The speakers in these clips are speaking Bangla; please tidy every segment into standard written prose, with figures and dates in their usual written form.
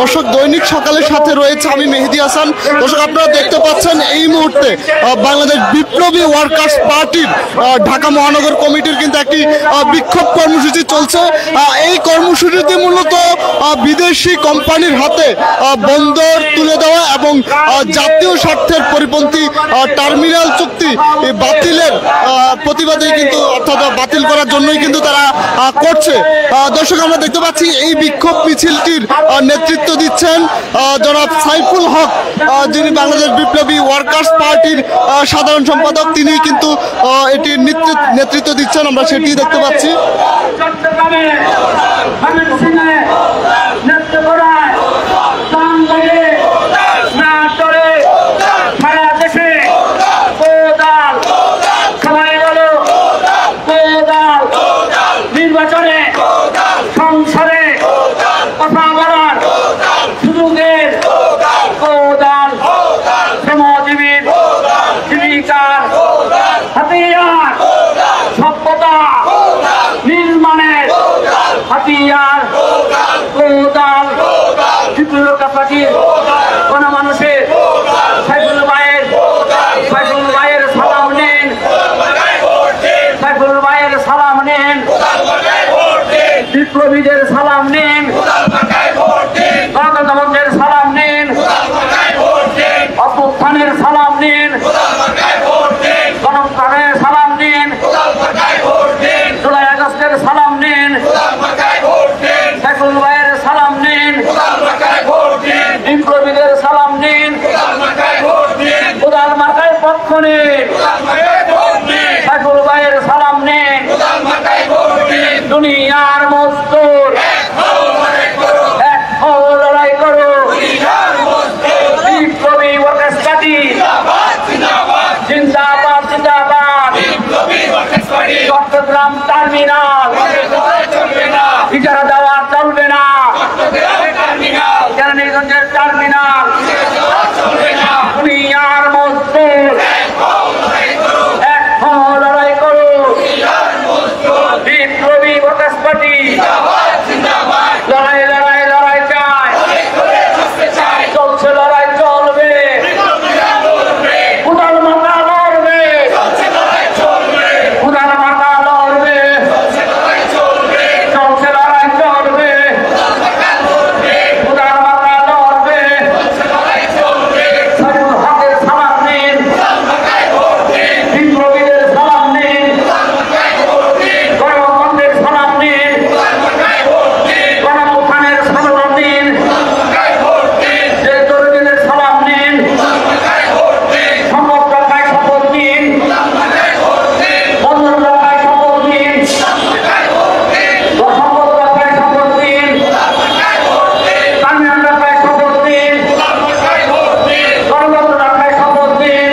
দর্শক, দৈনিক সকালের সাথে রয়েছে আমি মেহেদি হাসান। দর্শক, আপনারা দেখতে পাচ্ছেন এই মুহূর্তে বাংলাদেশ বিপ্লবী ওয়ার্কার্স পার্টির ঢাকা মহানগর কমিটির কিন্তু একটি বিক্ষোভ কর্মসূচি চলছে। এই কর্মসূচিতে মূলত বিদেশি কোম্পানির হাতে বন্দর তুলে দেওয়া এবং জাতীয় স্বার্থের পরিপন্থী টার্মিনাল চুক্তি বাতিলের প্রতিবাদে কিন্তু, অর্থাৎ বাতিল করার জন্যই কিন্তু তারা করছে। দর্শক, আমরা দেখতে পাচ্ছি এই বিক্ষোভ মিছিলটির নেতৃত্ব দিচ্ছেন জনাব সাইফুল হক, যিনি বাংলাদেশ বিপ্লবী ওয়ার্কার্স পার্টির সাধারণ সম্পাদক। তিনি কিন্তু এটির নেতৃত্ব দিচ্ছেন, আমরা সেটি দেখতে পাচ্ছি। নির্বাচনে সংসদে কথা বলার সুযোগের কোদাল, শ্রমজীবীর জীবিকার হাতিয়ার, সভ্যতা নির্মাণের হাতিয়ার কোদাল। বিপ্লবী পার্টির গণমানুষের সাইফুল ভাইয়ের সালাম নেন, সাইফুল ভাইয়ের সালাম নেন, বিপ্লবীদের সালাম নেন, গণতন্ত্রের সালাম নেন, অভ্যুত্থানের সালাম নেন, গণতন্ত্রের সালাম নেন, জুলাই আগস্টের সালাম নেন, সাইফুল ভাইয়ের সালাম নেন, বিপ্লবীদের সালাম নেন, কোদাল মার্কায় পক্ষ নেন, সাইফুল ভাইয়ের সালাম নেন। দুনিয়ার মজদুর এক হও, লড়াই করো, বিপ্লবী ওয়ার্কার্স পার্টি জিন্দাবাদ জিন্দাবাদ। চট্টগ্রাম টার্মিনাল ইজারা দেওয়া চলবে না, কেরানীগঞ্জের টার্মিনাল। দুনিয়ার মজদুর এক হও, লড়াই করো, বিপ্লবী ওয়ার্কার্স পার্টি লড়াই লড়াই লড়াই চাই, চলছে লড়াই চলবে, উদার মাথা লড়বে, উদার মাথা লড়বে, চলছে লড়াই চলবে, উদার মাথা লড়বে। সাইফুল হকের সালাম নিন, বিপ্লবীদের সালাম নিন, গণতন্ত্রের সালাম নিন, গণঅভ্যুত্থানের সালাম নিন, যে তরুণীদের সালাম নিন, সম্পদ রক্ষায় শপথ নিন, বন্ধন রক্ষায় শপথ নিন, সম্পদ রক্ষায় শপথ নিন, টার্মিনাল রক্ষায় শপথ নিন, গণতন্ত্র রক্ষায় শপথ নিন,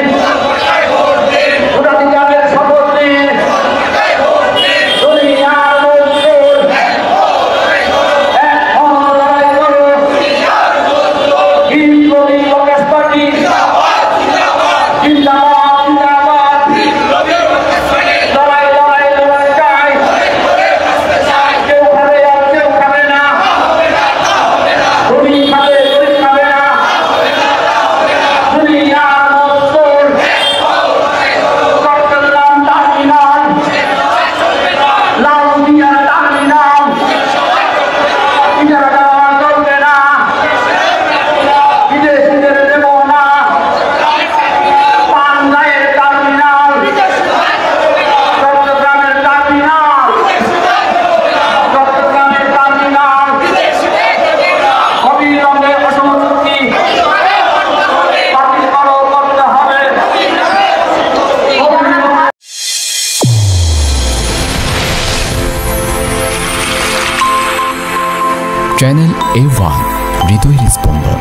ভোটাধিকারের শপথ নিন। দুনিয়ার মজদুর এক হও, লড়াই করো, বিপ্লবী ওয়ার্কার্স পার্টি জিন্দাবাদ জিন্দাবাদ। লড়াই লড়াই লড়াই চাই, কেউ খাবে আর কেউ খাবে না, গরিব খাবে গরিব খাবে না। দুনিয়ার মজদুর চট্টগ্রাম টার্মিনাল, লালদিয়া টার্মিনাল ইজারা দেওয়া চলবে না, বিদেশিদের দেব না। পাঙ্গাইয়ের টার্মিনাল, চট্টগ্রামের টার্মিনাল, চট্টগ্রামের টার্মিনাল অবিলম্বে অসম চুক্তি বাতিল করতে হবে। চ্যানেল A1 হৃদয়ের স্পন্দন।